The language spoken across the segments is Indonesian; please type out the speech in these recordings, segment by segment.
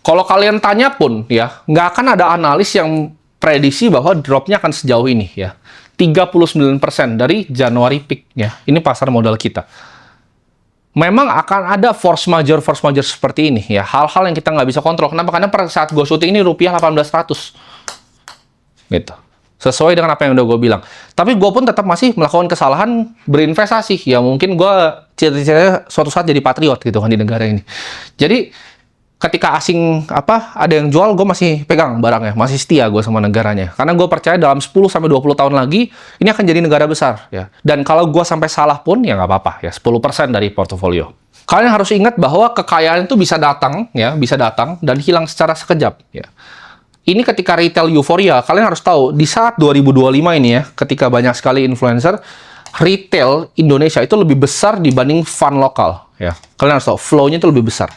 Kalau kalian tanya pun ya, nggak akan ada analis yang prediksi bahwa dropnya akan sejauh ini ya. 39% dari Januari peak ya. Ini pasar modal kita. Memang akan ada force major seperti ini ya. Hal-hal yang kita nggak bisa kontrol. Kenapa? Karena pada saat gue syuting ini rupiah 1800. Gitu. Sesuai dengan apa yang udah gue bilang. Tapi gue pun tetap masih melakukan kesalahan berinvestasi. Ya mungkin gue cita-citanya suatu saat jadi patriot gitu kan di negara ini. Jadi ketika asing ada yang jual, gue masih pegang barangnya, masih setia gue sama negaranya. Karena gue percaya dalam 10-20 tahun lagi, ini akan jadi negara besar. Ya. Dan kalau gue sampai salah pun, ya nggak apa-apa. Ya, 10% dari portofolio. Kalian harus ingat bahwa kekayaan itu bisa datang, ya, bisa datang dan hilang secara sekejap. Ya. Ini ketika retail euforia, kalian harus tahu, di saat 2025 ini ya, ketika banyak sekali influencer, retail Indonesia itu lebih besar dibanding fund lokal. Ya. Kalian harus tahu, flow-nya itu lebih besar.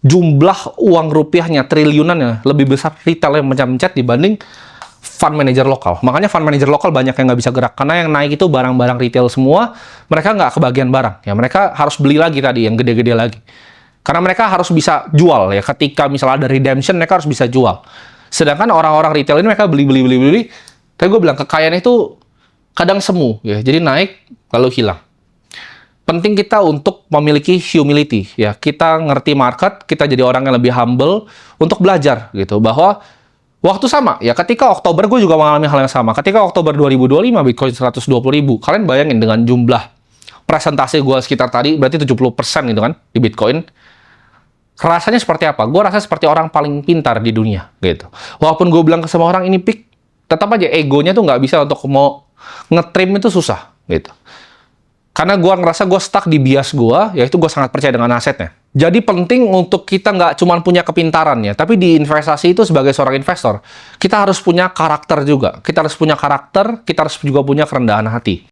Jumlah uang rupiahnya, triliunannya, lebih besar retail yang mencet dibanding fund manager lokal. Makanya fund manager lokal banyak yang nggak bisa gerak. Karena yang naik itu barang-barang retail semua, mereka nggak kebagian barang. Ya, mereka harus beli lagi tadi, yang gede-gede lagi. Karena mereka harus bisa jual. Ya, ketika misalnya ada redemption, mereka harus bisa jual. Sedangkan orang-orang retail ini mereka beli. Tapi gue bilang, kekayaan itu kadang semu. Ya, jadi naik, lalu hilang. Penting kita untuk memiliki humility ya. Kita ngerti market, kita jadi orang yang lebih humble untuk belajar gitu bahwa waktu sama ya, ketika Oktober gue juga mengalami hal yang sama. Ketika Oktober 2025 Bitcoin 120.000, kalian bayangin dengan jumlah presentasi gue sekitar tadi berarti 70% gitu kan di Bitcoin. Rasanya seperti apa? Gue rasa seperti orang paling pintar di dunia gitu. Walaupun gue bilang ke semua orang ini peak, tetap aja egonya tuh nggak bisa untuk mau nge-trim itu susah gitu. Karena gue ngerasa gue stuck di bias gue, yaitu gue sangat percaya dengan asetnya. Jadi penting untuk kita nggak cuma punya kepintaran ya, tapi di investasi itu sebagai seorang investor, kita harus punya karakter juga. Kita harus punya karakter, kita harus juga punya kerendahan hati.